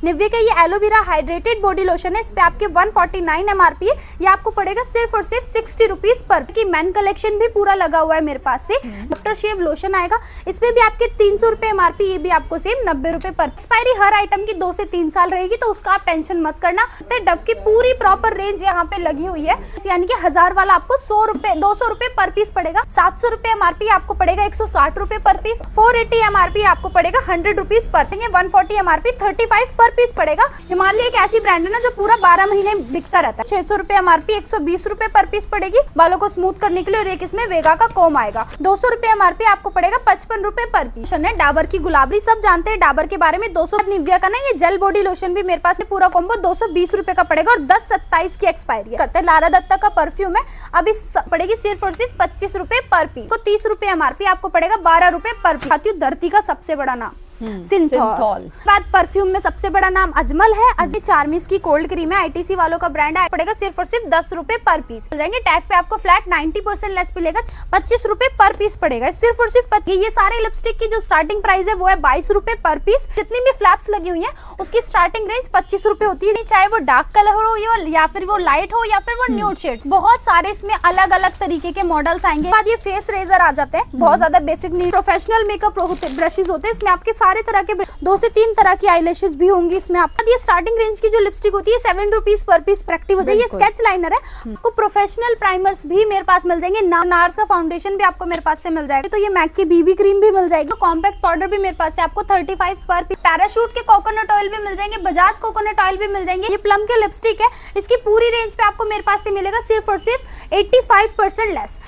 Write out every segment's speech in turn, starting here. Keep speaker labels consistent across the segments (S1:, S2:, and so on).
S1: Nivea का ये aloe vera hydrated body lotion है, इस पे आपके 149 MRP है, ये आपको पड़ेगा सिर्फ और सिर्फ 60 रुपीज पर। की मैन कलेक्शन भी पूरा लगा हुआ है मेरे पास से। आफ्टर शेव लोशन आएगा, इस पे भी आपके 300 रुपए MRP, ये भी आपको सेम 90 रुपए पर। एक्सपायरी हर आइटम की 2 से 3 साल रहेगी, तो उसका आप टेंशन मत करना। डव की पूरी प्रॉपर रेंज यहाँ पे लगी हुई है, यानी कि 1000 वाला आपको 100 रुपए 200 रुपए पर पीस पड़ेगा। 700 रुपए MRP आपको पड़ेगा 160 रुपए पर पीस। 480 MRP आपको पड़ेगा 100 रुपीज पर। 140 MRP 35 पर पीस पड़ेगा। हिमालय एक ऐसी ब्रांड है ना जो पूरा 12 महीने बिकता रहता है। 600 रुपए MRP 120 रुपए पर पीस पड़ेगी बालों को स्मूथ करने के लिए। और एक इसमें वेगा का कोम आएगा। 200 रुपए MRP आपको पड़ेगा 55 रुपए पर पीस। डाबर की गुलाबरी, सब जानते हैं डाबर के बारे में। 200 निव्या का ना ये जेल बॉडी लोशन भी मेरे पास है, पूरा कॉम्बो 220 रुपए का पड़ेगा और 10/27 की एक्सपायरी करते हैं। लारा दत्ता का परफ्यूम है, अभी पड़ेगी सिर्फ और सिर्फ 25 रुपए पर पीस। तो 30 रुपए MRP आपको पड़ेगा 12 रुपए पर पीस। धरती का सबसे बड़ा नाम सिंथॉल। बाद परफ्यूम में सबसे बड़ा नाम अजमल है। अजय चार्मिस की कोल्ड क्रीम है, ITC वालों का ब्रांड है, पड़ेगा सिर्फ और सिर्फ 10 रुपए पर पीस। मिल जाएंगे टैग पे आपको फ्लैट 90% लेस मिलेगा, 25 रुपए पर पीस पड़ेगा सिर्फ और सिर्फ। ये सारे लिपस्टिक की जो स्टार्टिंग प्राइस है वो है 22 रुपए पर पीस। जितनी भी फ्लैप्स लगी हुई है उसकी स्टार्टिंग रेंज 25 रुपए होती है, चाहे वो डार्क कलर हो या फिर वो लाइट हो या फिर वो न्यूड शेड। बहुत सारे इसमें अलग अलग तरीके के मॉडल्स आएंगे। बाद ये फेस रेजर आ जाते हैं, बहुत ज्यादा basic need. Professional makeup brushes होते हैं, इसमें आपके सारे तरह के 2 से 3 तरह की आईलैशेस भी होंगी इसमें। आपका ये स्टार्टिंग रेंज की जो लिपस्टिक होती है 7 रुपीज पर पीस एक्टिव हो जाएगी। ये स्केच लाइनर है। आपको प्रोफेशनल प्राइमर्स भी मेरे पास मिल जाएंगे। नार्स का फाउंडेशन भी आपको मेरे पास से मिल जाएगा। तो ये मैक की BB क्रीम भी मिल जाएगी। कॉम्पैक्ट पाउडर भी मेरे पास से आपको 35 पर पीस। पैराशूट के कोकोनट ऑयल भी मिल जाएंगे, बजाज कोकोनट ऑयल भी मिल जाएंगे। ये प्लम के लिपस्टिक है, इसकी पूरी रेंज पे आपको मेरे पास से मिलेगा सिर्फ और सिर्फ 85% less.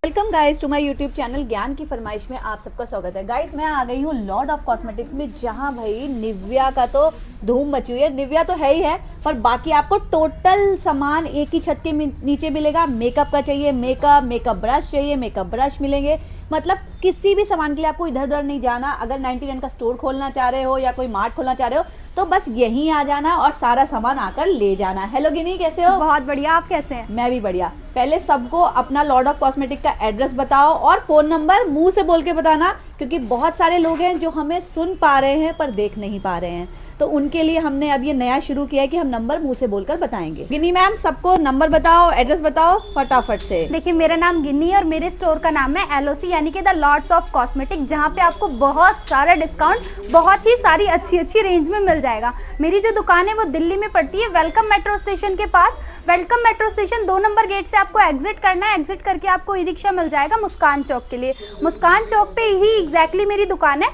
S2: Welcome guys to my YouTube channel ज्ञान की फरमाइश में आप सबका स्वागत है। गाइस मैं आ गई हूँ लॉर्ड ऑफ कॉस्मेटिक्स में, जहाँ भाई निव्या का तो धूम मची हुई है। निव्या तो है ही है, पर बाकी आपको टोटल सामान एक ही छत के नीचे मिलेगा। मेकअप का चाहिए मेकअप ब्रश चाहिए, मेकअप ब्रश मिलेंगे। मतलब किसी भी सामान के लिए आपको इधर उधर नहीं जाना। अगर 99 का स्टोर खोलना चाह रहे हो या कोई मार्ट खोलना चाह रहे हो तो बस यहीं आ जाना और सारा सामान आकर ले जाना। हेलो गिनी, कैसे हो?
S1: बहुत बढ़िया, आप कैसे हैं?
S2: मैं भी बढ़िया। पहले सबको अपना लॉर्ड ऑफ कॉस्मेटिक का एड्रेस बताओ और फोन नंबर मुंह से बोल के बताना, क्योंकि बहुत सारे लोग हैं जो हमें सुन पा रहे हैं पर देख नहीं पा रहे हैं। तो उनके लिए हमने अब ये नया शुरू किया है कि हम नंबर मुंह से बोलकर बताएंगे। गिनी मैम, सबको नंबर बताओ, एड्रेस बताओ फटाफट से।
S1: देखिए, मेरा नाम गिन्नी और मेरे स्टोर का नाम है LOC यानी कि द लॉर्ड्स ऑफ कॉस्मेटिक, जहाँ पे आपको बहुत सारा डिस्काउंट बहुत ही सारी अच्छी अच्छी रेंज में मिल जाएगा। मेरी जो दुकान है वो दिल्ली में पड़ती है, वेलकम मेट्रो स्टेशन के पास। Welcome metro station 2 number gate से आपको एग्जिट करना है। एग्जिट करके आपको ई-रिक्शा मिल जाएगा मुस्कान चौक के लिए। मुस्कान चौक पे ही एग्जैक्टली मेरी दुकान है।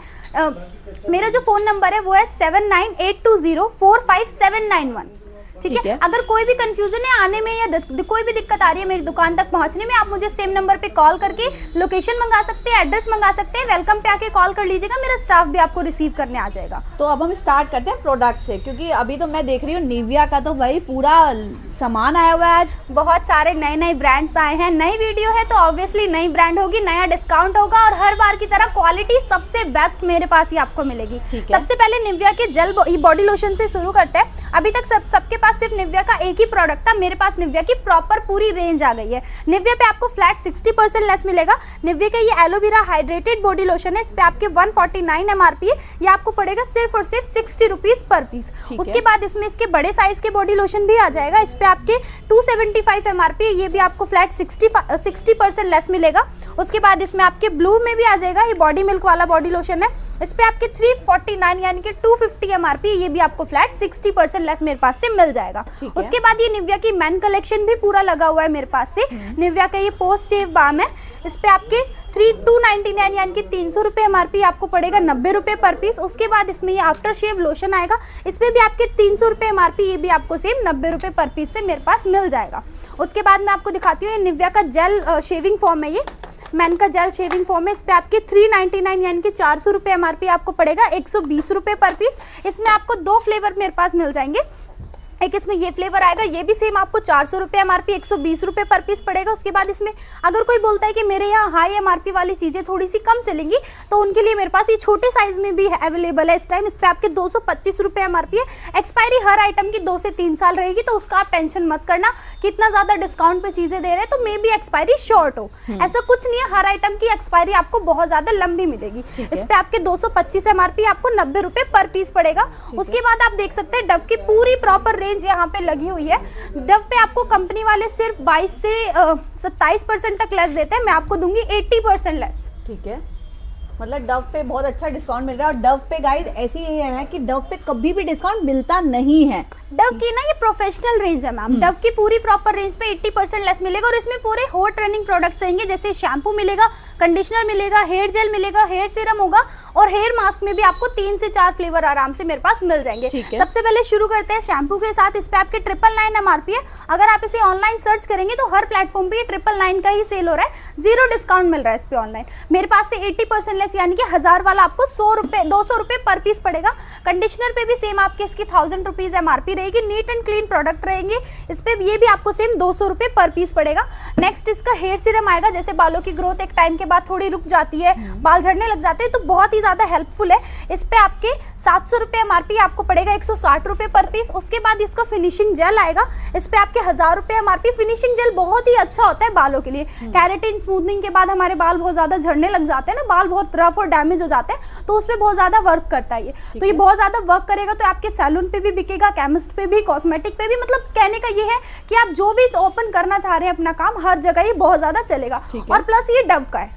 S1: मेरा जो फोन नंबर है वो है 7982045791। ठीक है। अगर कोई भी कंफ्यूजन है आने में या कोई भी दिक्कत आ रही है मेरी दुकान तक पहुंचने में, आप मुझे सेम नंबर पे कॉल करके लोकेशन मंगा सकते हैं, एड्रेस मंगा सकते हैं। वेलकम पे आके कॉल कर लीजिएगा, मेरा स्टाफ भी आपको रिसीव करने आ जाएगा।
S2: तो अब हम स्टार्ट करते हैं प्रोडक्ट से, क्योंकि अभी तो मैं देख रही हूँ निव्या का तो भाई पूरा सामान आया हुआ है। आज बहुत
S1: सारे नए नए ब्रांड्स आए हैं। नई वीडियो है तो ऑब्वियसली नई ब्रांड होगी, नया डिस्काउंट होगा और हर बार की तरह क्वालिटी सबसे बेस्ट मेरे पास ही आपको मिलेगी। सबसे पहले निव्या के जेल बॉडी लोशन से शुरू करते हैं। अभी तक सबके पास सिर्फ निव्या का एक ही प्रोडक्ट था, मेरे पास निव्या की प्रॉपर पूरी रेंज आ गई है। निव्या पे आपको फ्लैट 60% लेस मिलेगा। निव्या का ये एलोवेरा हाइड्रेटेड बॉडी लोशन है, इस पे आपके 149 MRP है, ये आपको पड़ेगा सिर्फ और सिर्फ 60 रुपीज पर पीस। उसके बाद इसमें इसके बड़े साइज के बॉडी लोशन भी आ जाएगा, इस पे आपके 275 MRP है, ये भी आपको फ्लैट 60% लेस मिलेगा। उसके बाद इसमें आपके ब्लू में भी आ जाएगा, ये बॉडी मिल्क वाला बॉडी लोशन है, इस पे आपके 349 यानी कि 250 MRP, ये भी आपको फ्लैट 60% लेस मेरे पास से मिल जाएगा। उसके बाद ये निव्या की मैन कलेक्शन भी पूरा लगा हुआ है मेरे पास से। निव्या का ये पोस्ट शेव बाम है, इस पे आपके 299 यानी कि 300 रुपए MRP आपको पड़ेगा 90 रुपए पर पीस। उसके बाद इसमें ये आफ्टर शेव लोशन आएगा, इसमें भी आपके 300 रुपए MRP, ये भी आपको सेम 90 रुपए पर पीस से मेरे पास मिल जाएगा। उसके बाद मैं आपको दिखाती हूँ, ये निव्या का जेल शेविंग फॉर्म है, ये मैन का जेल शेविंग फॉर्म है, इस पे आपके 399 यानी कि 400 रुपए MRP आपको पड़ेगा 120 रुपए पर पीस। इसमें आपको 2 फ्लेवर मेरे पास मिल जाएंगे, एक इसमें ये फ्लेवर आएगा, ये भी सेम आपको 400 रुपये एमआरपी, 120 रुपये पर पीस पड़ेगा। उसके बाद इसमें अगर कोई बोलता है कि मेरे यहाँ हाई एमआरपी वाली चीज़ें थोड़ी सी कम चलेंगी, तो उनके लिए मेरे पास ये छोटे साइज में भी अवेलेबल है इस टाइम। इस पर आपके 225 रुपये एमआरपी है। एक्सपायरी हर आइटम की 2 से 3 साल रहेगी, तो उसका आप टेंशन मत करना कि इतना ज़्यादा डिस्काउंट पे चीज़ें दे रहे हैं तो मे बी एक्सपायरी शॉर्ट हो, ऐसा कुछ नहीं है। हर आइटम की एक्सपायरी आपको बहुत ज़्यादा लंबी मिलेगी। इस पे आपके 225 एमआरपी, आपको 90 रुपये पर पीस पड़ेगा। उसके बाद आप देख सकते हैं डव की पूरी प्रॉपर रेंज यहाँ पे लगी हुई है। डव पे आपको कंपनी वाले सिर्फ 22 से 27% तक लेस देते हैं, मैं आपको दूंगी 80% लेस।
S2: ठीक है, मतलब डव पे बहुत अच्छा डिस्काउंट मिल रहा है। और डव पे गाइस ऐसी ही है कि डव पे कभी भी डिस्काउंट मिलता नहीं है।
S1: डव की ना ये प्रोफेशनल रेंज है मैम, डव की पूरी प्रॉपर रेंज पे 80% लेस मिलेगा। और इसमें पूरे हॉट रनिंग प्रोडक्ट्स रहेंगे, जैसे शैम्पू मिलेगा, कंडीशनर मिलेगा, हेयर जेल मिलेगा, हेयर सीरम होगा, और हेयर मास्क में भी आपको 3 से 4 फ्लेवर आराम से मेरे पास मिल जाएंगे। सबसे पहले शुरू करते हैं शैम्पू के साथ। इस पे आपके 999 एमआरपी है। अगर आप इसे ऑनलाइन सर्च करेंगे तो हर प्लेटफॉर्म पे ये 999 का ही सेल हो रहा है, 0 डिस्काउंट मिल रहा है इस पे ऑनलाइन। मेरे पास से 80% लेस, यानी कि 1000 वाला आपको 200 रुपये पर पीस पड़ेगा। कंडीशनर पे भी सेम आपके इसकी 1000 रुपीज एमआरपी रहेगी। नीट एंड क्लीन प्रोडक्ट रहेंगे। इस पे ये भी आपको सेम 200 रुपये पर पीस पड़ेगा। नेक्स्ट इसका हेयर सीरम आएगा। जैसे बालों की ग्रोथ एक टाइम के बाद थोड़ी रुक जाती है, बाल झड़ने लग जाते हैं, तो बहुत ही ज्यादा हेल्पफुल है। इस पे आपके 700 रुपये एमआरपी, आपको पड़ेगा 160 रुपये पर पीस। उसके बाद इसका फिनिशिंग जेल आएगा। इस पे आपके 1000 रुपये एमआरपी। फिनिशिंग जेल बहुत ही अच्छा होता है बालों के लिए। कैरेटिन स्मूथनिंग के बाद हमारे बाल बहुत ज्यादा झड़ने लग जाते हैं ना, बाल बहुत रफ और डैमेज हो जाते हैं, तो उसपे बहुत ज्यादा वर्क करता है ये। तो ये बहुत ज्यादा वर्क करेगा, तो आपके सैलून पे भी बिकेगा, केमिस्ट पे भी, कॉस्मेटिक पे भी। मतलब कहने का ये है कि आप जो भी ओपन करना चाह रहे हैं अपना काम, हर जगह ये बहुत ज्यादा चलेगा। और प्लस ये डव का है,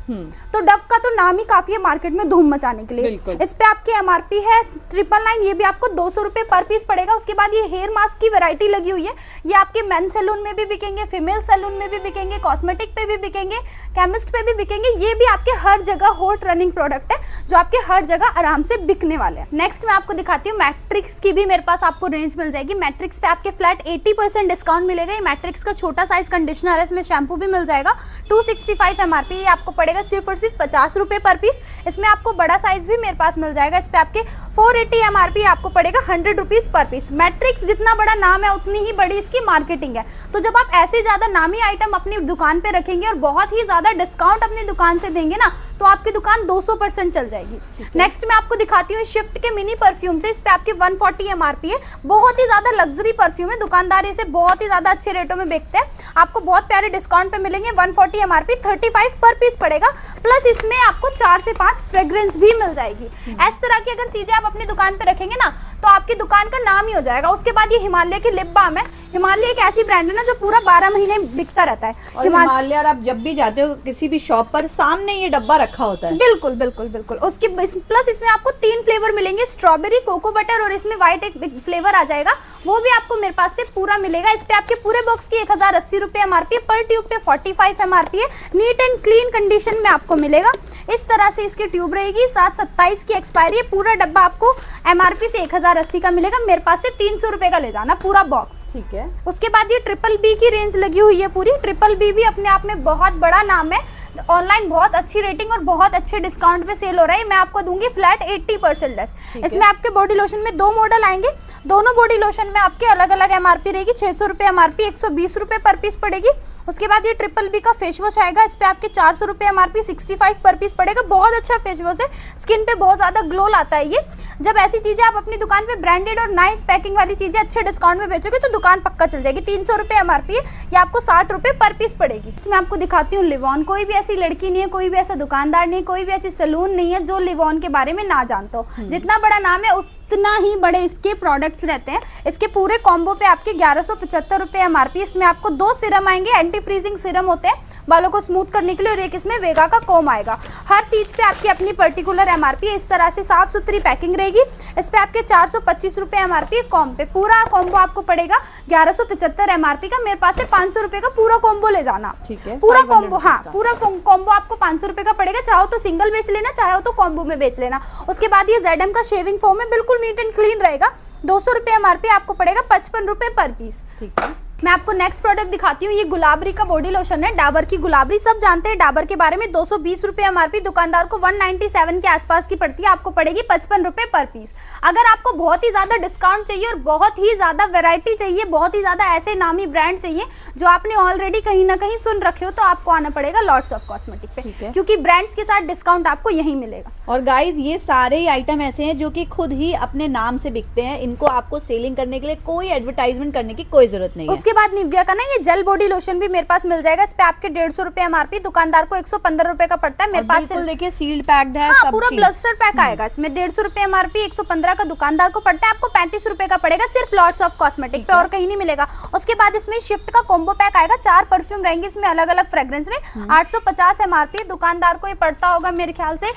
S1: तो डव का तो नाम ही काफी है मार्केट में धूम मचाने के लिए। इस पे आपकी एमआरपी है 999, ये भी आपको 200 रुपये पर पीस पड़ेगा। उसके बाद ये हेयर मास्क की वैरायटी लगी हुई है। ये आपके मेन सैलून में भी बिकेंगे, फीमेल सैलून में भी बिकेंगे, कॉस्मेटिक पे भी बिकेंगे, केमिस्ट पे भी बिकेंगे। ये भी आपके हर जगह हॉट रनिंग प्रोडक्ट है, जो आपके हर जगह आराम से बिकने वाले हैं। नेक्स्ट मैं आपको दिखाती हूँ मैट्रिक्स की भी मेरे पास आपको रेंज मिल जाएगी। मैट्रिक्स पे आपके फ्लैट 80% डिस्काउंट मिलेगा। ये मैट्रिक्स का छोटा साइज कंडीशनर है, इसमें शैम्पू भी मिल जाएगा। 265 एमआरपी, ये आपको पड़ेगा सिर्फ और सिर्फ 50 रुपये पर पीस। इसमें आपको बड़ा साइज भी मेरे पास मिल जाएगा। इस पे आपके 480 एमआरपी, आपको पड़ेगा 100 रुपीज पर पीस। मैट्रिक्स जितना बड़ा नाम है उतनी ही बड़ी इसकी मार्केटिंग है। तो जब आप ऐसे ज्यादा नामी आइटम अपनी दुकान पे रखेंगे और बहुत ही ज्यादा डिस्काउंट अपनी दुकान से देंगे ना, तो आपकी दुकान 200% चल जाएगी। नेक्स्ट मैं आपको दिखाती हूँ शिफ्ट के मिनी परफ्यूम से। इस पे आपके 140 एमआरपी है। बहुत ही ज्यादा लग्जरी परफ्यूम है, दुकानदार इसे बहुत ही ज्यादा अच्छे रेटों में बेचते हैं। आपको बहुत प्यारे डिस्काउंट पे मिलेंगे। 140 एमआरपी, 35 पर पीस पड़ेगा। प्लस इसमें आपको 4 से 5 फ्रेग्रेंस भी मिल जाएगी। इस तरह की अगर चीजें आप अपनी दुकान पे रखेंगे ना, तो आपकी दुकान का नाम ही हो जाएगा। उसके बाद ये हिमालय की लिप बाम है। हिमालय एक ऐसी ब्रांड है ना जो पूरा 12 महीने बिकता रहता है।
S2: और हिमालय आप जब भी जाते हो किसी भी शॉप पर, सामने ये डब्बा रखा होता है।
S1: बिल्कुल बिल्कुल बिल्कुल। उसकी प्लस इसमें आपको 3 फ्लेवर मिलेंगे, स्ट्रॉबेरी, कोको बटर और इसमें व्हाइट एक फ्लेवर आ जाएगा, वो भी आपको मेरे पास से पूरा मिलेगा। इस पे आपके पूरे बॉक्स की 1080 रुपये एमआरपी, पर ट्यूब पे 45 एमआरपी है। नीट एंड क्लीन कंडीशन में आपको मिलेगा। इस तरह से इसकी ट्यूब रहेगी। 7/27 की एक्सपायरी है। पूरा डब्बा आपको एमआरपी से 1080 का मिलेगा। मेरे पास से 300 रुपये का ले जाना पूरा बॉक्स।
S2: ठीक है।
S1: उसके बाद ये ट्रिपल बी की रेंज लगी हुई है पूरी। ट्रिपल बी भी अपने आप में बहुत बड़ा नाम है। ऑनलाइन बहुत अच्छी रेटिंग और बहुत अच्छे डिस्काउंट पे सेल हो रहा है। मैं आपको दूंगी फ्लैट 80% लेस। इसमें आपके बॉडी लोशन में 2 मॉडल आएंगे। दोनों बॉडी लोशन में आपके अलग अलग एमआरपी रहेगी। 600 रुपये एमआरपी, 120 रुपये पर पीस पड़ेगी। उसके बाद ये ट्रिपल बी का फेस वॉश आएगा। इस पे आपके 400 रुपये एमआरपी, 65 पर पीस पड़ेगा। बहुत अच्छा फेस वॉश है, स्किन पे बहुत ज्यादा ग्लो लाता है ये। जब ऐसी चीजें आप अपनी दुकान पे ब्रांडेड और नाइस पैकिंग वाली चीजें अच्छे डिस्काउंट में बेचोगे तो दुकान पक्का चल जाएगी। 300 रुपये एमआरपी है, ये आपको 60 रुपये पर पीस पड़ेगी। इसमें आपको दिखाती हूँ लिवॉन। कोई भी ऐसी लड़की नहीं है, कोई भी ऐसा दुकानदार नहीं, कोई भी ऐसी सैलून नहीं है जो लिवॉन के बारे में ना जानता हो। जितना बड़ा नाम है उतना ही बड़े इसके प्रोडक्ट्स रहते हैं। इसके पूरे कॉम्बो पे आपके 1175 रुपये एमआरपी। इसमें आपको 2 सीरम आएंगे, एंटी फ्रीजिंग सीरम होते हैं बालों को स्मूथ करने के लिए, और एक इसमें वेगा का कोम आएगा। हर चीज पे आपकी अपनी पर्टिकुलर एमआरपी है। इस तरह से साफ सुथरी पैकिंग रहेगी। इस पे आपके 425 रुपये एमआरपी कॉम पे। पूरा कॉम्बो आपको पड़ेगा 1175 एमआरपी का। मेरे पास से 500 रुपये का पूरा कॉम्बो ले जाना।
S2: ठीक है।
S1: पूरा कॉम्बो, हाँ पूरा कॉम्बो आपको 500 रुपये का पड़ेगा। चाहो तो सिंगल बेच लेना, चाहो तो कॉम्बो में बेच लेना। उसके बाद ये ZM का शेविंग फोम है, बिल्कुल नीट एंड क्लीन रहेगा। 200 रुपये एमआरपी, आपको पड़ेगा 55 रुपये पर पीस।
S2: ठीक है।
S1: मैं आपको नेक्स्ट प्रोडक्ट दिखाती हूँ। ये गुलाबरी का बॉडी लोशन है, डाबर की गुलाबरी। सब जानते हैं डाबर के बारे में। 220 रुपए एमआरपी, दुकानदार को 197 के आसपास की पड़ती है, आपको पड़ेगी 55 रुपए पर पीस। अगर आपको बहुत ही ज्यादा डिस्काउंट चाहिए और बहुत ही ज्यादा वेरायटी चाहिए, बहुत ही ज्यादा ऐसे नामी ब्रांड चाहिए जो आपने ऑलरेडी कहीं ना कहीं सुन रखे हो, तो आपको आना पड़ेगा लॉर्ड्स ऑफ कॉस्मेटिक पे, क्योंकि ब्रांड्स के साथ डिस्काउंट आपको यहीं मिलेगा।
S2: और गाइज ये सारे ही आइटम ऐसे हैं जो कि खुद ही अपने नाम से बिकते हैं, इनको आपको सेलिंग करने के लिए कोई एडवर्टाइजमेंट करने की कोई जरूरत नहीं है।
S1: उसके बाद निविया का ना ये जेल बॉडी लोशन भी मेरे पास मिल जाएगा। इस पे आपके 150 रुपए एमआरपी, दुकानदार को 115 रुपए का पड़ता है। मेरे पास
S2: बिल्कुल देखिए सील्ड पैक्ड है।
S1: हाँ, पूरा ब्लस्टर पैक आएगा इसमें। 150 रुपए एमआरपी, 115 का दुकानदार को पड़ता है, आपको 35 रुपए का पड़ेगा सिर्फ लॉर्ड्स ऑफ कॉस्मेटिक पे, और कहीं नहीं मिलेगा। उसके बाद इसमें शिफ्ट का कॉम्बो पैक आएगा, 4 परफ्यूम रहेंगे इसमें अलग अलग फ्रेग्रेंस में। 850 एमआरपी, दुकानदार को ये पड़ता होगा मेरे ख्याल से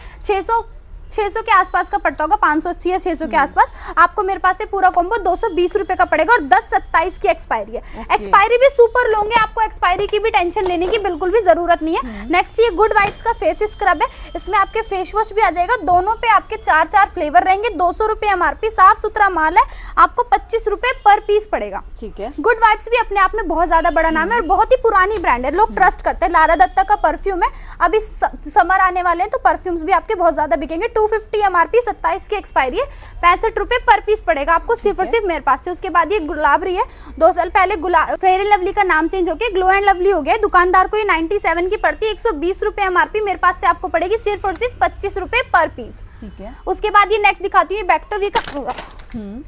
S1: 600 के आसपास का पड़ता होगा, 580 या 600 के आसपास। आपको मेरे पास से पूरा कॉम्बो 220 रुपए का पड़ेगा, और 10/27 की एक्सपायरी है। एक्सपायरी भी सुपर लोगे, आपको एक्सपायरी की भी टेंशन लेने की बिल्कुल भी जरूरत नहीं है। नेक्स्ट ये गुड वाइब्स का फेस स्क्रब है, इसमें आपके फेस वॉश भी आ जाएगा। दोनों पे आपके 4 फ्लेवर रहेंगे। 200 रुपए एमआरपी, साफ सुथरा माल है, आपको 25 रुपए पर पीस पड़ेगा।
S2: ठीक है।
S1: गुड वाइब्स भी अपने आप में बहुत ज्यादा बड़ा नाम है और बहुत ही पुरानी ब्रांड है, लोग ट्रस्ट करते हैं। लारा दत्ता का परफ्यूम है, अभी समर आने वाले हैं तो परफ्यूम्स भी आपके बहुत ज्यादा बिकेंगे। 250 एमआरपी, 27 की एक्सपायरी है, 65 रुपए पर पीस पड़ेगा आपको सिर्फ और सिर्फ मेरे पास से। उसके बाद ये गुलाबरी है, 2 साल पहले फेयर एंड लवली का नाम चेंज होकर ग्लो एंड लवली हो गया। दुकानदार को ये 97 की पड़ती है, 120 रुपए एमआरपी, मेरे पास से आपको पड़ेगी सिर्फ और सिर्फ 25 रुपए पर पीस।
S2: ठीक है।
S1: उसके बाद ये नेक्स्ट दिखाती हूँ बैक्टोवी का,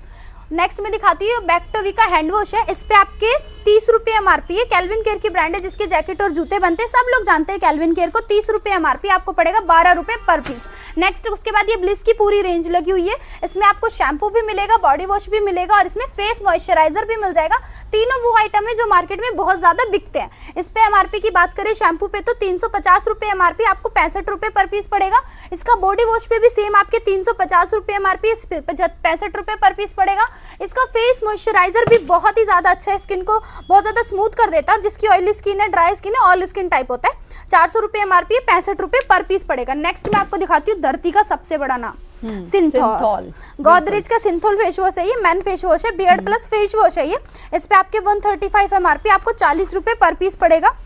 S1: नेक्स्ट में दिखाती हूँ बैक्टोवी का हैंड वॉश है। इस पे आपके 30 रुपए एमआरपी है। कैल्विन केयर की ब्रांड है जिसके जैकेट और जूते बनते हैं, सब लोग जानते हैं कैल्विन केयर को। 30 रुपए एमआरपी, आपको पड़ेगा 12 रुपए पर पीस। नेक्स्ट उसके बाद ये ब्लिस की पूरी रेंज लगी हुई है, इसमें आपको शैम्पू भी मिलेगा, बॉडी वॉश भी मिलेगा, और इसमें फेस मॉइस्चराइजर भी मिल जाएगा। तीनों वो आइटम है जो मार्केट में बहुत ज्यादा बिकते हैं। इस पे एमआरपी की बात करें शैम्पू पे तो 350 रुपए एमआरपी, आपको 65 रुपए पर पीस पड़ेगा। इसका बॉडी वॉश पे भी सेम आपके 350 रुपए एमआरपी, 65 रुपए पर पीस पड़ेगा। इसका फेस मॉइस्चराइजर भी बहुत ही ज्यादा अच्छा है, स्किन को बहुत ज्यादा स्मूथ कर देता है। जिसकी ऑयली स्किन है, ड्राई स्किन है, ऑल स्किन टाइप होता है। 400 रुपए एमआरपी, 65 रुपए पर पीस पड़ेगा। नेक्स्ट मैं आपको दिखाती हूँ धरती का सबसे बड़ा नाम, सिंथोल। गोदरेज का सिंथोल फेस वॉश है ये, मैन फेस वॉश है, बियर्ड प्लस फेस वॉश है ये। इस पे आपके 135 एमआरपी, आपको 40 रुपए पर पीस पड़ेगा।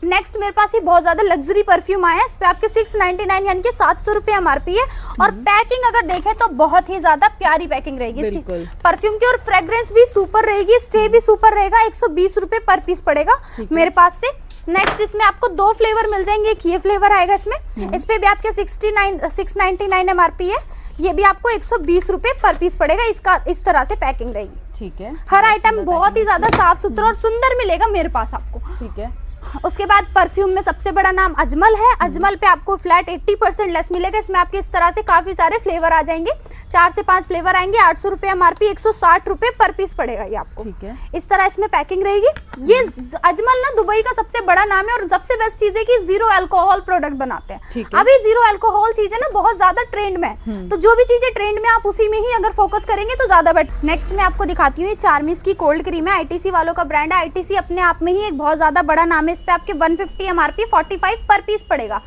S1: नेक्स्ट मेरे पास ये बहुत ज्यादा लग्जरी परफ्यूम आया है, इस पे आपके 699 यानी कि 700 रुपए एमआरपी है। और पैकिंग अगर देखें तो बहुत ही ज्यादा प्यारी पैकिंग रहेगी इसकी परफ्यूम की, और फ्रेग्रेंस भी सुपर रहेगी, स्टे भी सुपर रहेगा। 120 रुपए पर पीस पड़ेगा मेरे पास से। नेक्स्ट इसमें आपको 2 फ्लेवर मिल जाएंगे, एक ये फ्लेवर आएगा इसमें। इस पे भी आपके 699 एमआरपी है, ये भी आपको 120 रुपए पर पीस पड़ेगा। इसका इस तरह से पैकिंग रहेगी। ठीक है। हर आइटम बहुत ही ज्यादा साफ सुथरा और सुंदर मिलेगा मेरे पास आपको। ठीक है। उसके बाद परफ्यूम में सबसे बड़ा नाम अजमल है। अजमल पे आपको फ्लैट 80% लेस मिलेगा। इसमें आपके इस तरह से काफी सारे फ्लेवर आ जाएंगे, 4 से 5 फ्लेवर आएंगे। 800 रुपए एमआरपी, 160 रुपए पर पीस पड़ेगा ये आपको। ठीक है। इस तरह इसमें पैकिंग रहेगी। ये अजमल ना दुबई का सबसे बड़ा नाम है, और सबसे बेस्ट चीज है कि 0 अल्कोहल प्रोडक्ट बनाते हैं। अभी 0 अल्कोहल चीज है ना बहुत ज्यादा ट्रेंड में, तो जो भी चीजें ट्रेंड में आप उसी में ही अगर फोकस करेंगे तो ज्यादा बेटर। नेक्स्ट मैं आपको दिखाती हूँ चार्मिस की कोल्ड क्रीम है, आईटीसी वालों का ब्रांड है। आईटीसी अपने आप में ही एक बहुत ज्यादा बड़ा नाम है। इस पे आपके 150 एमआरपी, 45 पर पीस पड़ेगा।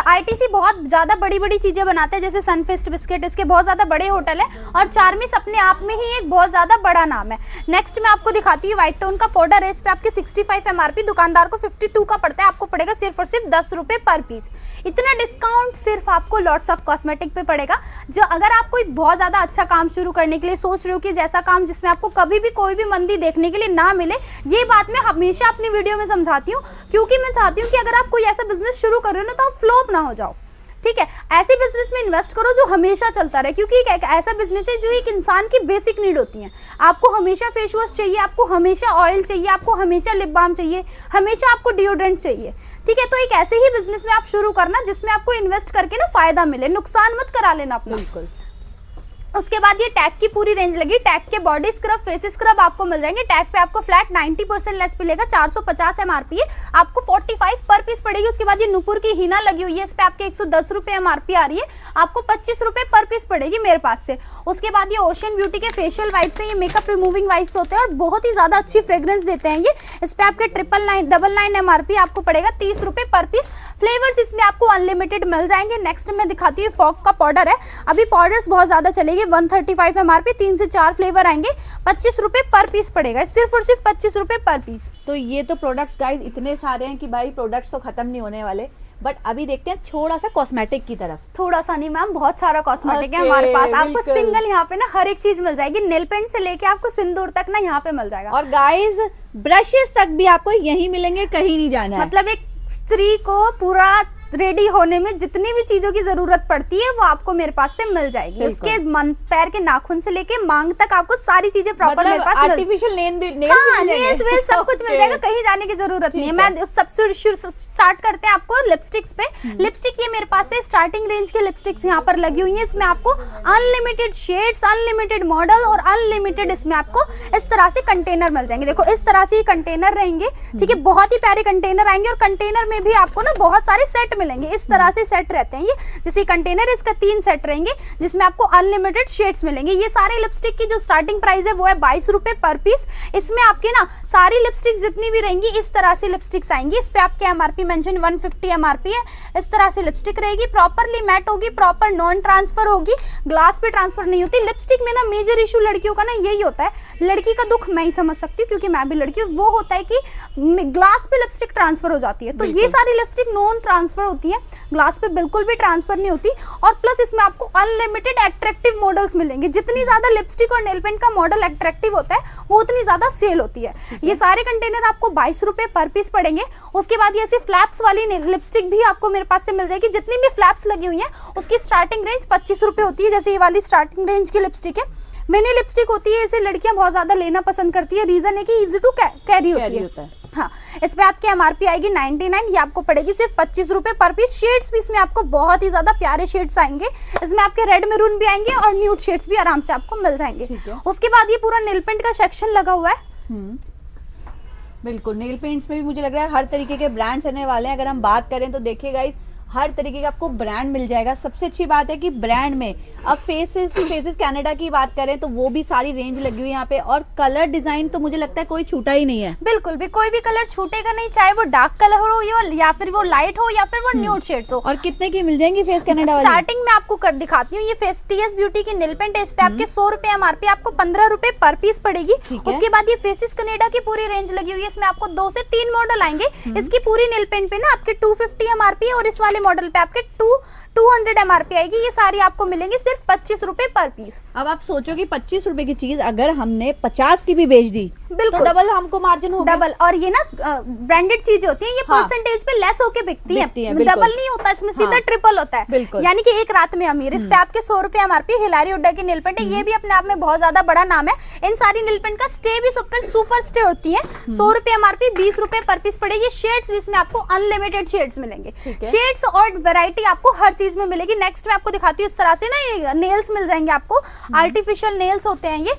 S1: आईटीसी बहुत ज्यादा बड़ी बड़ी चीजें बनाते हैं, जैसे सनफेस्ट बिस्किट, इसके बहुत ज्यादा बड़े होटल है, और चार्मिस अपने आप में ही एक बहुत ज्यादा बड़ा नाम है। नेक्स्ट मैं आपको दिखाती हूँ व्हाइट टोन का पाउडर है। इस पे आपके 65 एमआरपी, दुकानदार को 52 का पड़ता है, आपको पड़ेगा सिर्फ और सिर्फ 10 रुपए पर पीस। इतना डिस्काउंट सिर्फ आपको लॉर्ड्स ऑफ कॉस्मेटिक पे पड़ेगा। जो अगर आप कोई बहुत ज्यादा अच्छा काम शुरू करने के लिए सोच रहे हो कि जैसा काम जिसमें आपको कभी भी कोई भी मंदी देखने के लिए ना मिले, ये बात मैं हमेशा अपनी वीडियो में समझाती हूँ, क्योंकि मैं चाहती हूँ कि अगर आप कोई ऐसा बिजनेस शुरू कर रहे हो ना तो आप फ्लॉप ना हो जाओ। ठीक है, ऐसे बिजनेस में इन्वेस्ट करो जो हमेशा चलता रहे, क्योंकि एक ऐसा बिजनेस है जो एक इंसान की बेसिक नीड होती है। आपको हमेशा फेस वॉश चाहिए, आपको हमेशा ऑयल चाहिए, आपको हमेशा लिप बाम चाहिए, हमेशा आपको डिओड्रेंट चाहिए। ठीक है, तो एक ऐसे ही बिजनेस में आप शुरू करना जिसमें आपको इन्वेस्ट करके ना फायदा मिले, नुकसान मत करा लेना अपना। बिल्कुल। उसके बाद ये टैग की पूरी रेंज लगी। टैग के बॉडी स्क्रब, फेस स्क्रब आपको मिल जाएंगे। टैग पे आपको फ्लैट 90% लेस मिलेगा, 450 एमआरपी है, आपको 45 पर पीस पड़ेगी। उसके बाद ये नुपुर की हीना लगी हुई है, इस पे आपके 110 रुपए एमआरपी आ रही है, आपको 25 रुपए पर पीस पड़ेगी मेरे पास से। उसके बाद ये ओशन ब्यूटी के फेशियल वाइप्स है, ये मेकअप रिमूविंग वाइप्स होते हैं और बहुत ही ज्यादा अच्छी फ्रेग्रेंस देते हैं ये। इस पे आपके 999 एमआरपी, आपको पड़ेगा 30 रुपए पर पीस। फ्लेवर्स इसमें आपको अनलिमिटेड मिल जाएंगे। नेक्स्ट मैं दिखाती हूँ फॉग का पाउडर है। अभी पाउडर्स बहुत ज्यादा चलेंगे, 135 MRP, 3 से 4 फ्लेवर आएंगे, 25 रुपए पर पीस पड़ेगा, सिर्फ और सिर्फ 25 रुपए पर पीस।
S2: तो ये तो प्रोडक्ट्स गाइस इतने सारे हैं कि भाई प्रोडक्ट्स तो खत्म नहीं होने वाले। बट अभी देखते हैं थोड़ा सा कॉस्मेटिक की तरफ।
S1: थोड़ा सा नहीं मैम, बहुत सारा कॉस्मेटिक है
S2: Okay,
S1: हमारे पास। आपको
S2: बिल्कुल।
S1: सिंगल यहाँ पे ना हर एक चीज मिल जाएगी, नेल पेंट से लेके आपको सिंदूर तक ना यहाँ पे मिल जाएगा।
S2: और गाइस ब्रशेस तक भी आपको यहीं मिलेंगे, कहीं नहीं जाना है।
S1: मतलब एक स्त्री को पूरा रेडी होने में जितनी भी चीजों की जरूरत पड़ती है वो आपको मेरे पास से मिल जाएगी।
S2: बिल्कुल।
S1: उसके पैर के नाखून से लेके मांग तक आपको सारी चीजें प्रॉपर मेरे पास
S2: आर्टिफिशियल नेल्स
S1: हाँ, नेल्स वेल सब कुछ मिल जाएगा, कहीं जाने की जरूरत नहीं है। मैं सबसे स्टार्ट करते हैं आपको लिपस्टिक्स पे। लिपस्टिक ये मेरे पास है स्टार्टिंग रेंज के लिपस्टिक्स यहाँ पर लगी हुई है। इसमें आपको अनलिमिटेड शेड्स, अनलिमिटेड मॉडल और अनलिमिटेड इसमें आपको इस तरह से कंटेनर मिल जाएंगे। देखो इस तरह से ये कंटेनर रहेंगे, ठीक है, बहुत ही प्यारे कंटेनर आएंगे। और कंटेनर में भी आपको ना बहुत सारे सेट मिलेंगे, इस तरह से सेट रहते हैं ये। जैसे कंटेनर इसका 3 सेट रहेंगे जिसमें आपको अनलिमिटेड शेड्स मिलेंगे। ये सारे लिपस्टिक की जो स्टार्टिंग प्राइस है वो है 22 रुपए पर पीस। इसमें आपके ना सारी लिपस्टिक जितनी भी रहेंगी इस तरह से लिपस्टिक्स आएंगी। इस पे आपके एमआरपी मेंशन 150 एमआरपी है। इस तरह से लिपस्टिक रहेगी, प्रॉपरली मैट होगी, प्रॉपर नॉन ट्रांसफर होगी, ग्लास पे ट्रांसफर नहीं होती। लिपस्टिक में ना मेजर इशू लड़कियों का ना यही होता है, लड़की का दुख मैं ही समझ सकती हूँ क्योंकि मैं भी लड़की हूँ, वो होता है कि ग्लास पे लिपस्टिक ट्रांसफर हो जाती है। तो ये सारी लिपस्टिक नॉन ट्रांसफर होती है, ग्लास पे बिल्कुल भी ट्रांसफर नहीं होती। और प्लस इसमें आपको अनलिमिटेड एट्रैक्टिव मॉडल्स मिलेंगे। जितनी ज्यादा लिपस्टिक और नेल पेंट का मॉडल एट्रैक्टिव होता है वो उतनी ज्यादा सेल होती है। ये सारे कंटेनर आपको 22 रुपए पर पीस पड़ेंगे। उसके बाद ये ऐसी फ्लैप्स वाली लिपस्टिक भी आपको मेरे पास से मिल जाएगी। जितनी भी फ्लैप्स लगी हुई है उसकी स्टार्टिंग रेंज 25 रुपए होती है। जैसे ये वाली स्टार्टिंग रेंज की लिपस्टिक है, मिनी लिपस्टिक होती है, इसे लड़कियां बहुत ज्यादा लेना पसंद करती है। रीजन है कि इजी टू कैरी होती है। हाँ, इस पे आपकी एमआरपी आएगी 99, ये आपको पड़ेगी सिर्फ 25 रुपए पर पीस। शेड्स भी इसमें आपको बहुत ही ज्यादा प्यारे शेड्स आएंगे। इसमें आपके रेड मैरून भी आएंगे और न्यूड शेड्स भी आराम से आपको मिल जाएंगे। उसके बाद ये पूरा नेल पेंट का सेक्शन लगा हुआ है।
S2: बिल्कुल, नेल पेंट्स में भी मुझे लग रहा है हर तरीके के ब्रांड्स आने वाले हैं। अगर हम बात करें तो देखिए गाइस हर तरीके का आपको ब्रांड मिल जाएगा। सबसे अच्छी बात है कि ब्रांड में अब फेसेस कनाडा की बात करें तो वो भी सारी रेंज लगी हुई है यहाँ पे। और कलर डिजाइन तो मुझे लगता है कोई छूटा ही नहीं है।
S1: बिल्कुल भी कोई भी कलर छूटेगा नहीं, चाहे वो डार्क कलर हो या फिर वो लाइट हो या फिर वो न्यूड शेड्स हो।
S2: और कितने की मिल जाएंगी फेस कनाडा वाली?
S1: स्टार्टिंग में आपको कर दिखाती हूँ। ये फेस टीएस ब्यूटी की नेल पेंट है, इस पे आपके 100 रुपए एमआरपी, आपको 15 रुपए पर पीस पड़ेगी। उसके बाद ये फेसेस कनाडा की पूरी रेंज लगी हुई है। इसमें आपको 2 से 3 मॉडल आएंगे। इसकी पूरी नेल पेंट पे ना आपके 250 एमआरपी और इस वाले मॉडल पे आपके 200 एमआरपी आएगी। ये सारी आपको मिलेंगी सिर्फ 25 रुपए पर पीस।
S2: अब आप सोचो कि 25 रुपए की चीज अगर हमने 50 की भी बेच दी तो डबल हमको मार्जिन होगा।
S1: डबल। और ये ना ब्रांडेड चीजें होती है, ये परसेंटेज पे लेस होके बिकती है, डबल नहीं होता इसमें, सीधा ट्रिपल होता है। यानी कि एक रात में अमीर। इस पे आपके 100 रुपए एमआरपी। हिलारी हुड्डा की नेल पेंट है, ये भी अपने आप में बहुत ज्यादा बड़ा नाम है। इन सारी नेल पेंट का स्टे भी सुपर स्टे होती है। 100 रुपए एमआरपी, 20 रुपए पर पीस पड़ेगी। शेड्स भी इसमें आपको अनलिमिटेड शेड्स मिलेंगे। शेड्स और वैरायटी आपको हर चीज में मिलेगी। नेक्स्ट मैं आपको दिखाती हूँ। इस तरह से ना ये नेल्स मिल जाएंगे आपको, आर्टिफिशियल नेल्स होते हैं ये।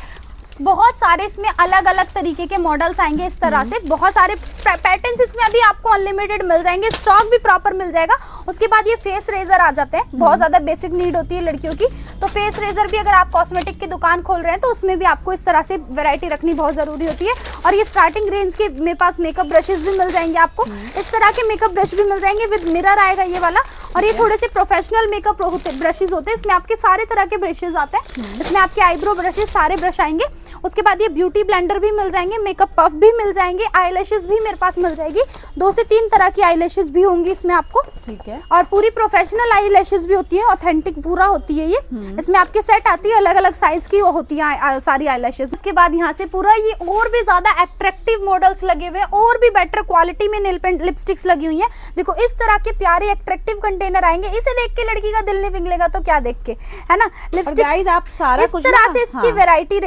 S1: बहुत सारे इसमें अलग अलग तरीके के मॉडल्स आएंगे। इस तरह से बहुत सारे पैटर्न्स इसमें अभी आपको अनलिमिटेड मिल जाएंगे। स्टॉक भी प्रॉपर मिल जाएगा। उसके बाद ये फेस रेजर आ जाते हैं, बहुत ज्यादा बेसिक नीड होती है लड़कियों की। तो फेस रेजर भी अगर आप कॉस्मेटिक की दुकान खोल रहे हैं तो उसमें भी आपको इस तरह से वैरायटी रखनी बहुत जरूरी होती है। और ये स्टार्टिंग रेंज के मेरे पास मेकअप ब्रशेस भी मिल जाएंगे आपको। इस तरह के मेकअप ब्रश भी मिल जाएंगे, विद मिरर आएगा ये वाला। और ये थोड़े से प्रोफेशनल मेकअप ब्रशेस होते हैं। इसमें आपके सारे तरह के ब्रशेस आते हैं। इसमें आपके आईब्रो ब्रशेस सारे ब्रश आएंगे। उसके बाद ये ब्यूटी ब्लेंडर भी मिल जाएंगे, मेकअप पफ भी मिल जाएंगे, आईलैशेस भी मेरे पास मिल जाएगी। 2 से 3 तरह की आईलैशेस भी होंगी इसमें आपको।
S2: ठीक है।
S1: और पूरी प्रोफेशनल आईलैशेस भी होती है, ऑथेंटिक पूरा होती है ये। इसमें आपके सेट आती है, अलग अलग साइज की होती है सारी आईलैशेस। इसके बाद यहाँ से पूरा ये और भी ज्यादा अट्रैक्टिव मॉडल्स लगे हुए हैं, और भी बेटर क्वालिटी में नेल पेंट लिपस्टिक्स लगी हुई है। देखो इस तरह के प्यारे अट्रैक्टिव कंटेनर आएंगे। इसे देख के लड़की का दिल नहीं पिघलेगा तो क्या देख के, है ना। लिपस्टिक
S2: आप सारा
S1: इस तरह से इसकी वैरायटी,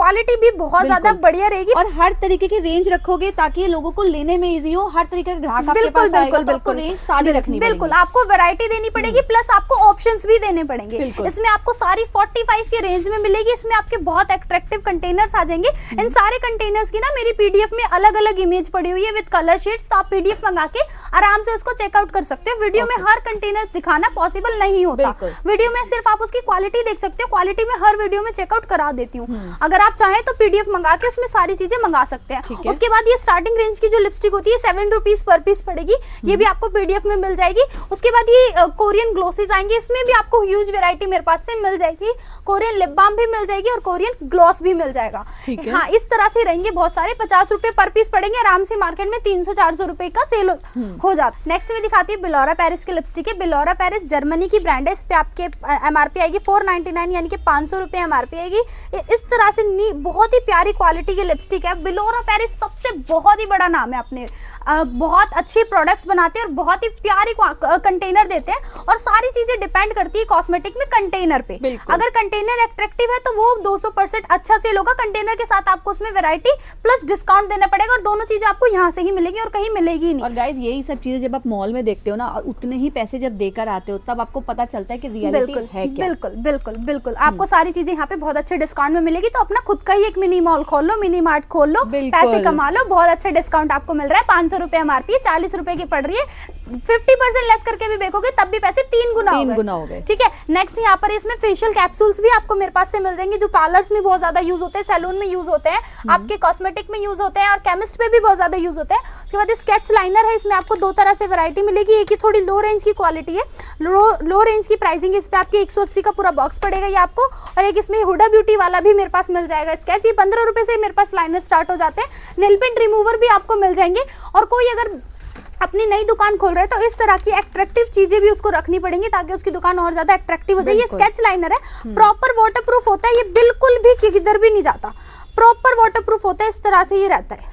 S1: क्वालिटी भी बहुत ज्यादा बढ़िया रहेगी।
S2: और हर तरीके की रेंज रखोगे ताकि लोगों को लेने में इजी हो। हर तरीके का ग्राहक आपके पास आएगा तो आपको रेंज सारी रखनी पड़ेगी।
S1: बिल्कुल, आपको वैरायटी देनी पड़ेगी, प्लस आपको ऑप्शंस भी देने पड़ेंगे। इसमें आपको सारी 45 की रेंज में मिलेगी। इसमें आपके बहुत अट्रैक्टिव कंटेनर्स आ जाएंगे। इन सारे कंटेनर्स की ना मेरी पीडीएफ में अलग अलग इमेज पड़ी हुई है विद कलर शीट्स। तो आप पीडीएफ मंगा के आराम से उसको चेकआउट कर सकते हो। वीडियो में हर कंटेनर दिखाना पॉसिबल नहीं होता। वीडियो में सिर्फ आप उसकी क्वालिटी देख सकते हो। क्वालिटी में हर वीडियो में चेकआउट करा देती हूँ। अगर आप चाहे तो पीडीएफ मंगा के उसमें सारी चीजें मंगा सकते हैं। उसके बाद ये स्टार्टिंग रेंज की जो लिपस्टिक होती है 7 रुपीज पर पीस पड़ेगी, ये भी आपको पीडीएफ में मिल जाएगी। उसके बाद ये कोरियन ग्लॉसेस आएंगे, इसमें भी आपको ह्यूज वेरायटी मेरे पास से मिल जाएगी। कोरियन लिप बाम भी मिल जाएगी और कोरियन ग्लॉस भी मिल जाएगा। हाँ, इस तरह से रहेंगे बहुत सारे, 50 रुपए पर पीस पड़ेंगे, आराम से मार्केट में 300-400 रुपए का सेल हो जाता है। नेक्स्ट में दिखाती है बिलोरा पेरिस की लिपस्टिक है। बिलोरा पेरिस जर्मनी की ब्रांड है, इस पे आपके एमआरपी आएगी 499 यानी कि 500 रुपए एमआरपी आएगी। इस तरह से बहुत ही प्यारी क्वालिटी की लिपस्टिक है। बिलोरा पेरिस सबसे बहुत ही बड़ा नाम है, अपने बहुत अच्छे प्रोडक्ट्स बनाते हैं और बहुत ही प्यारी कंटेनर देते हैं, और सारी चीजें डिपेंड करती है कॉस्मेटिक में कंटेनर पे। अगर कंटेनर अट्रैक्टिव है तो वो 200% अच्छा सेल होगा। कंटेनर के साथ आपको उसमें वैरायटी प्लस डिस्काउंट देना पड़ेगा, और दोनों चीजें आपको यहाँ से ही मिलेगी और कहीं मिलेगी नहीं।
S2: और गाइस यही सब चीजें जब आप मॉल में देखते हो ना, और उतने ही पैसे जब देकर आते हो, तब आपको पता चलता है कि रियलिटी है क्या।
S1: बिल्कुल बिल्कुल बिल्कुल आपको सारी चीजें यहाँ पे बहुत अच्छे डिस्काउंट में मिलेगी। तो अपना खुद का ही एक मिनी मॉल खोल लो, मिनी मार्ट खोल लो, पैसे कमा लो, बहुत अच्छा डिस्काउंट आपको मिल रहा है। 500 रुपए एमआरपी, 40 रुपए की पड़ रही है, 50% लेस करके भी बेचोगे तब भी पैसे 3 गुना हो गए। ठीक है, नेक्स्ट यहाँ पर इसमें फेशियल कैप्सूल्स भी आपको मेरे पास से मिल जाएंगे, जो पार्लर्स में बहुत ज्यादा यूज होते हैं, सैलून में यूज होते हैं, आपके कॉस्मेटिक में यूज होते हैं, और केमिस्ट पे भी बहुत ज्यादा यूज होते हैं। उसके बाद स्केच लाइनर है, इसमें आपको 2 तरह से वैरायटी मिलेगी। एक ही थोड़ी लो रेंज की क्वालिटी है, लो रेंज की प्राइसिंग इस पे आपकी 180 का पूरा बॉक्स पड़ेगा ये आपको। और एक इसमें हुडा ब्यूटी वाला भी मेरे पास मिल जाएगा स्केच, ये 15 रुपए से मेरे पास लाइनर स्टार्ट हो जाते हैं। नेल पेंट रिमूवर भी आपको मिल जाएंगे। और कोई अगर अपनी नई दुकान खोल रहे हैं तो इस तरह की एट्रैक्टिव चीजें भी उसको रखनी पड़ेंगी, ताकि उसकी दुकान और ज्यादा एट्रैक्टिव हो जाए। ये स्केच लाइनर है, प्रॉपर वाटरप्रूफ होता है, ये बिल्कुल भी किधर भी नहीं जाता, प्रॉपर वाटरप्रूफ होता है, इस तरह से ये रहता है।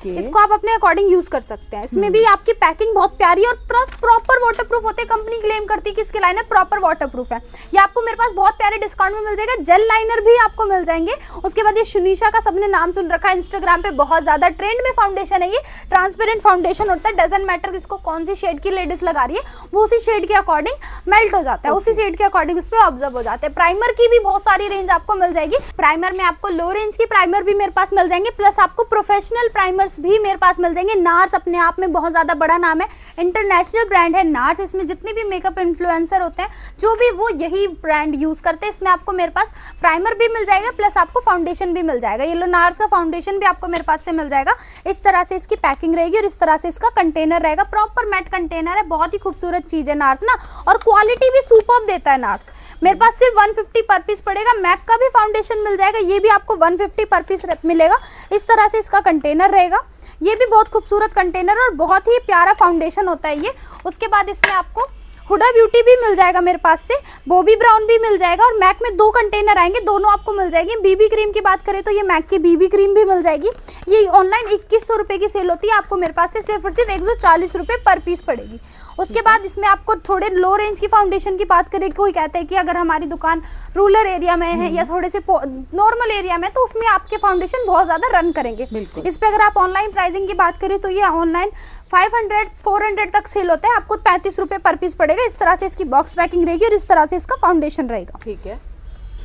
S1: इसको आप अपने अकॉर्डिंग यूज कर सकते हैं। इसमें भी आपकी पैकिंग बहुत प्यारी है और प्रॉपर वाटरप्रूफ होते हैं। कंपनी क्लेम करती है कि इसके लाइनर प्रॉपर वाटरप्रूफ है। ये आपको मेरे पास बहुत प्यारे डिस्काउंट में मिल जाएगा। जेल लाइनर भी आपको मिल जाएंगे। उसके बाद ये शुनिशा का सबने नाम सुन रखा है, इंस्टाग्राम पे बहुत ज्यादा ट्रेंड में फाउंडेशन है। ये ट्रांसपेरेंट फाउंडेशन होता है, डजंट मैटर इसको कौन सी शेड की लेडीज लगा रही है, वो उसी शेड के अकॉर्डिंग मेल्ट हो जाता है, उसी शेड के अकॉर्डिंग उस पर ऑब्जर्व हो जाते हैं। प्राइमर की भी बहुत सारी रेंज आपको मिल जाएगी। प्राइमर में आपको लो रेंज की प्राइमर भी मेरे पास मिल जाएंगे, प्लस आपको प्रोफेशनल प्राइमर्स भी मेरे पास मिल जाएंगे। नार्स अपने आप में बहुत ज्यादा बड़ा नाम है, इंटरनेशनल ब्रांड है नार्स। इसमें जितने भी मेकअप इन्फ्लुएंसर होते हैं जो भी, वो यही ब्रांड यूज करते हैं। इसमें आपको मेरे पास प्राइमर भी मिल जाएगा, प्लस आपको फाउंडेशन भी मिल जाएगा। ये लो नार्स का फाउंडेशन भी आपको मेरे पास से मिल जाएगा। इस तरह से इसकी पैकिंग रहेगी और इस तरह से इसका कंटेनर रहेगा। प्रॉपर मैट कंटेनर है, बहुत ही खूबसूरत चीज है नार्स ना, और क्वालिटी भी सुपर्ब देता है नार्स। मेरे पास सिर्फ 150 पर पीस पड़ेगा। मैक का भी फाउंडेशन मिल जाएगा, ये भी आपको 150 पर पीस मिलेगा। इस तरह से इसका कंटेनर रहेगा। ये भी बहुत खूबसूरत कंटेनर और बहुत ही प्यारा फाउंडेशन होता है ये। उसके बाद इसमें आपको हुडा ब्यूटी भी मिल जाएगा मेरे पास से, बॉबी ब्राउन भी मिल जाएगा, और मैक में 2 कंटेनर आएंगे, दोनों आपको मिल जाएंगे। बीबी क्रीम की बात करें तो ये मैक की बीबी क्रीम भी मिल जाएगी। ये ऑनलाइन 2100 रुपए की सेल होती है, आपको मेरे पास से सिर्फ और सिर्फ 140 रुपए पर पीस पड़ेगी। उसके बाद इसमें आपको थोड़े लो रेंज की फाउंडेशन की बात करें, कोई कहते हैं कि अगर हमारी दुकान रूरल एरिया में है या थोड़े से नॉर्मल एरिया में, तो उसमें आपके फाउंडेशन बहुत ज्यादा रन करेंगे। इस पे अगर आप ऑनलाइन प्राइसिंग की बात करें तो ये ऑनलाइन 500-400 तक सेल होता है, आपको 35 रुपए पर पीस पड़ेगा। इस तरह से इसकी बॉक्स पैकिंग रहेगी और इस तरह से इसका फाउंडेशन रहेगा।
S2: ठीक है,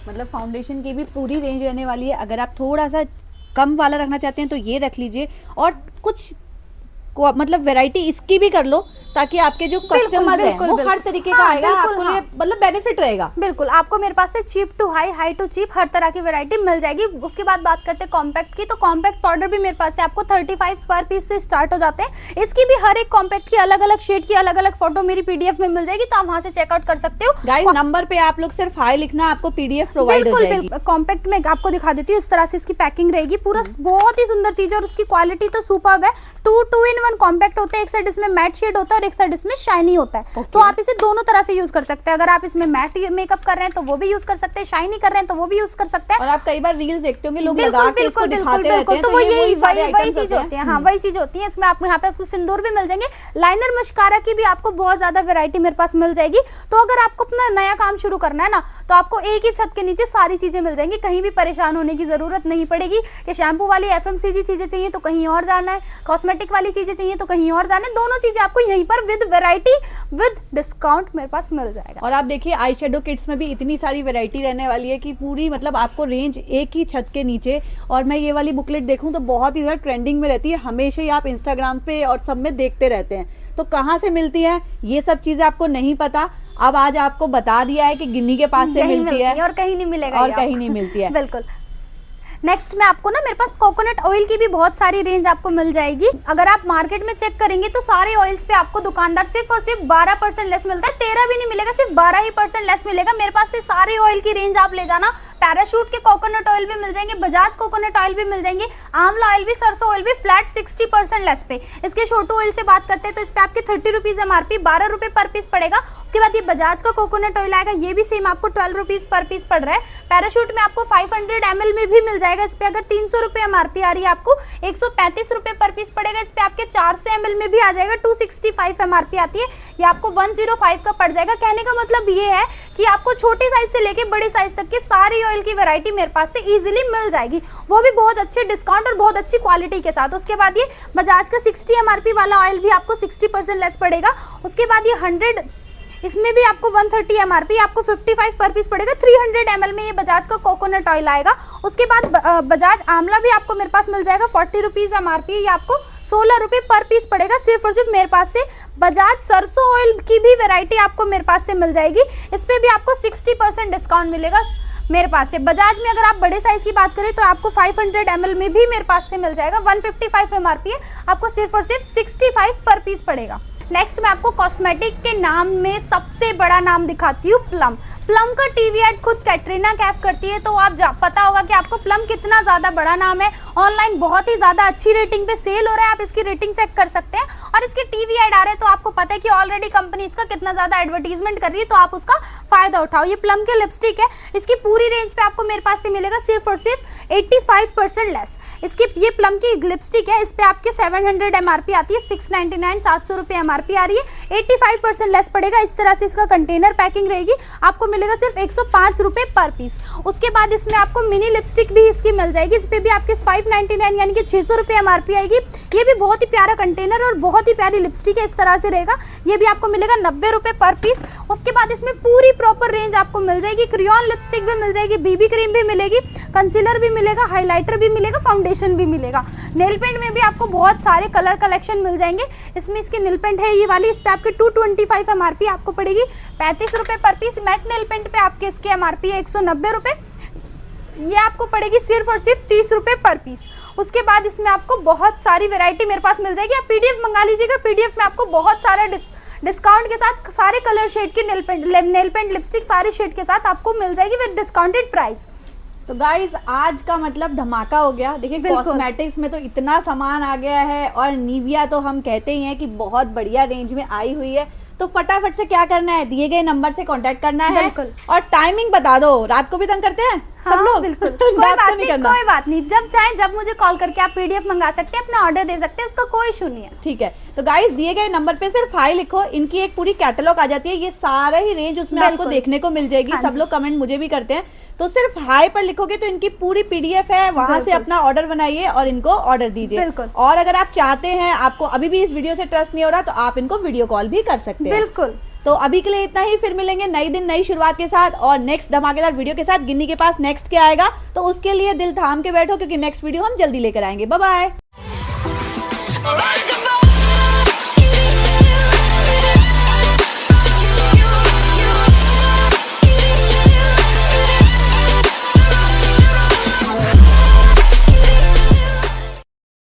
S2: मतलब फाउंडेशन की भी पूरी रेंज रहने वाली है। अगर आप थोड़ा सा कम वाला रखना चाहते हैं तो ये रख लीजिए, और कुछ मतलब वैरायटी इसकी भी कर लो, ताकि आपके जो कस्टमर हैं वो हर तरीके का आएगा, आपको लिए मतलब बेनिफिट रहेगा।
S1: बिल्कुल, आपको मेरे पास से cheap to high, high to cheap हर तरह की वैरायटी मिल जाएगी। उसके बाद बात करते हैं कॉम्पैक्ट की, तो कॉम्पैक्ट पाउडर भी मेरे पास से आपको 35 पर पीस से स्टार्ट हो जाते हैं। इसकी भी हर एक कॉम्पैक्ट की अलग अलग शेड की अलग अलग फोटो मेरी पीडीएफ में मिल जाएगी, तो आप वहां से चेकआउट कर सकते हो।
S2: गाइस नंबर पे आप लोग सिर्फ हाई लिखना, आपको पीडीएफ प्रोवाइड हो जाएगी।
S1: कॉम्पैक्ट में आपको दिखा देती हूँ, इस तरह से इसकी पैकिंग रहेगी। पूरा बहुत ही सुंदर चीज है और उसकी क्वालिटी तो सुपर्ब है। 2 in 1 कॉम्पैक्ट होता है, एक साइड इसमें मैट शेड होता है और एक साइड इसमें शाइनी होता है। तो आप इसे दोनों तरह से यूज कर सकते हैं। अगर आप इसमें मैट मेकअप कर रहे हैं तो वो भी यूज कर सकते हैं, शाइनी कर रहे हैं तो वो भी यूज कर सकते हैं।
S2: और आप कई बार रील्स देखते होंगे, लोग लगा के इसको दिखाते रहते हैं,
S1: तो वो यही वही चीज होती है। हाँ, वही चीज होती है। इसमें आपको यहाँ पे आपको सिंदूर भी मिल जाएंगे। लाइनर मस्कारा की भी आपको बहुत ज्यादा वैरायटी मेरे पास मिल जाएगी। तो अगर आपको अपना नया काम शुरू करना है ना, तो आपको एक ही छत के नीचे सारी चीजें मिल जाएंगी। कहीं भी परेशान होने की जरूरत नहीं पड़ेगी कि शैम्पू वाली एफएमसीजी चीजें चाहिए तो कहीं और जाना है, कॉस्मेटिक वाली चीजें चाहिए तो कहीं और जाना है। दोनों चीजें आपको यहीं पर विद वैरायटी विद डिस्काउंट मेरे पास मिल जाएगा।
S2: और आप देखिए आई शेडो किट्स में भी इतनी सारी वैरायटी रहने वाली है कि पूरी मतलब आपको रेंज एक ही छत के नीचे। और मैं ये वाली बुकलेट देखूं तो बहुत ही ज़्यादा ट्रेंडिंग में रहती है, हमेशा ही आप इंस्टाग्राम पे और सब में देखते रहते हैं। तो कहाँ से मिलती है ये सब चीज़ें आपको नहीं पता, अब आज आपको बता दिया है कि गिन्नी के पास से मिलती है
S1: और कहीं नहीं मिलेगा,
S2: और कहीं नहीं मिलती है।
S1: बिल्कुल। नेक्स्ट में आपको ना मेरे पास कोकोनट ऑयल की भी बहुत सारी रेंज आपको मिल जाएगी। अगर आप मार्केट में चेक करेंगे तो सारे ऑयल्स पे आपको दुकानदार सिर्फ और सिर्फ 12% लेस मिलता है, 13 भी नहीं मिलेगा, सिर्फ 12% लेस मिलेगा। मेरे पास से सारे ऑयल की रेंज आप ले जाना। पैराशूट के कोकोनट ऑयल भी मिल जाएंगे, बजाज कोकोनट ऑयल भी मिल जाएंगे, आंवला ऑयल भी, सरसों ऑयल भी फ्लैट 60% लेस पे। इसके छोटू ऑयल से बात करते हैं तो इस पे आपके 30 रुपीज एमआरपी, 12 रुपए पर पीस पड़ेगा। उसके बाद ये बजाज का कोकोनट ऑयल आएगा, ये भी सेम आपको 12 रुपीज पर पीस पड़ रहा है। पैराशूट में आपको 500 ml में भी मिल जाएगा, इस पे अगर 300 रुपए एमआरपी आ रही है आपको 135 रुपए पर पीस पड़ेगा। इस पे आपके 400 ml में भी आ जाएगा, 265 एमआरपी आती है, ये आपको 105 का पड़ जाएगा। कहने का मतलब ये है कि आपको छोटे साइज से लेके बड़े साइज तक के सारी ऑयल की वैरायटी मेरे पास से इजीली मिल जाएगी, वो भी बहुत अच्छे डिस्काउंट और बहुत अच्छी क्वालिटी के साथ। उसके बाद ये बजाज का 60 एमआरपी वाला ऑयल भी आपको 60% लेस पड़ेगा। उसके बाद ये 100, इसमें भी आपको 130 एमआरपी, आपको 55 पर पीस पड़ेगा। 300 ml में ये बजाज का कोकोनट ऑयल आएगा। उसके बाद बजाज आंवला भी आपको मेरे पास मिल जाएगा, 40 रुपीज एमआरपी, ये आपको 16 रुपए पर पीस पड़ेगा सिर्फ और सिर्फ मेरे पास से। बजाज सरसों ऑयल की भी वैरायटी आपको मेरे पास से मिल जाएगी, इस पे भी आपको 60% डिस्काउंट मिलेगा मेरे पास से। बजाज में अगर आप बड़े साइज की बात करें तो आपको 500 ml में भी मेरे पास से मिल जाएगा, 155 एमआरपी है, आपको सिर्फ और सिर्फ 65 पर पीस पड़ेगा। नेक्स्ट मैं आपको कॉस्मेटिक के नाम में सबसे बड़ा नाम दिखाती हूँ, प्लम। प्लम का टीवी एड खुद कैटरीना कैफ करती है, तो आप पता होगा कि आपको प्लम कितना ज़्यादा बड़ा नाम है। ऑनलाइन बहुत ही ज़्यादा अच्छी रेटिंग पे सेल हो रहा है, आप इसकी रेटिंग चेक कर सकते हैं। और इसके टीवी एड आ रहे हैं तो आपको पता है कि ऑलरेडी कंपनी इसका कितना ज़्यादा एडवर्टीजमेंट कर रही है, तो आप उसका फ़ायदा उठाओ। ये प्लम के लिपस्टिक है, इसकी पूरी रेंज पे आपको मेरे पास से मिलेगा सिर्फ और सिर्फ 85% लेस। इसकी ये प्लम की लिपस्टिक है, इस पे आपके 700 एमआरपी आती है, 699 700 रुपये एमआरपी आ रही है, 85% लेस पड़ेगा। इस तरह से इसका कंटेनर पैकिंग रहेगी, आपको मिलेगा सिर्फ 105 रुपये पर पीस। उसके बाद इसमें आपको मिनी लिपस्टिक भी इसकी मिल जाएगी, इस पे भी आपके 599 यानी कि 600 रुपये एमआरपी आएगी। ये भी बहुत ही प्यारा कंटेनर और बहुत ही प्यारी लिपस्टिक है, इस तरह से रहेगा। ये भी आपको मिलेगा 90 रुपये पर पीस। उसके बाद इसमें पूरी प्रॉपर रेंज आपको मिल जाएगी, क्रेयॉन लिपस्टिक भी मिल जाएगी, बीबी क्रीम भी मिलेगी, कंसीलर भी मिलेगा, हाइलाइटर भी मिलेगा, फाउंडेशन भी मिलेगा। नेल पेंट में भी आपको बहुत सारे कलर कलेक्शन मिल जाएंगे। इसमें इसकी नेल पेंट है ये वाली, इस पे आपके 225 एमआरपी आपको पड़ेगी, 35 रुपये पर पीस। मैट नेल पेंट पे आपके इसके एमआरपी है 190 रुपये, ये आपको पड़ेगी सिर्फ और सिर्फ 30 रुपये पर पीस। उसके बाद इसमें आपको बहुत सारी वैरायटी मेरे पास मिल जाएगी, आप पीडीएफ मंगा लीजिएगा। पीडीएफ में आपको बहुत सारा डिस्काउंट के साथ सारे कलर शेड की नेल पेंट लिपस्टिक सारे शेड के साथ आपको मिल जाएगी विद डिस्काउंटेड प्राइस।
S2: तो गाइज आज का मतलब धमाका हो गया। देखिए कॉस्मेटिक्स में तो इतना सामान आ गया है, और निविया तो हम कहते ही हैं कि बहुत बढ़िया रेंज में आई हुई है। तो फटाफट से क्या करना है, दिए गए नंबर से कांटेक्ट करना है, और टाइमिंग बता दो। रात को भी तंग करते हैं सब लोग?
S1: बिल्कुल, कोई बात नहीं, जब चाहे जब मुझे कॉल करके आप पीडीएफ मंगा सकते हैं, अपना ऑर्डर दे सकते हैं, उसका कोई इशू नहीं है।
S2: ठीक है, तो गाइस दिए गए नंबर पे सिर्फ हाई लिखो, इनकी एक पूरी कैटलॉग आ जाती है, ये सारा ही रेंज उसमें आपको देखने को मिल जाएगी। सब लोग कमेंट मुझे भी करते हैं, तो सिर्फ हाई पर लिखोगे तो इनकी पूरी पीडीएफ है, वहां से अपना ऑर्डर बनाइए और इनको ऑर्डर दीजिए। और अगर आप चाहते हैं, आपको अभी भी इस वीडियो से ट्रस्ट नहीं हो रहा, तो आप इनको वीडियो कॉल भी कर सकते हैं।
S1: बिल्कुल।
S2: तो अभी के लिए इतना ही, फिर मिलेंगे नई दिन नई शुरुआत के साथ और नेक्स्ट धमाकेदार वीडियो के साथ। गिन्नी के पास नेक्स्ट क्या आएगा, तो उसके लिए दिल थाम के बैठो, क्योंकि नेक्स्ट वीडियो हम जल्दी लेकर आएंगे। Bye bye.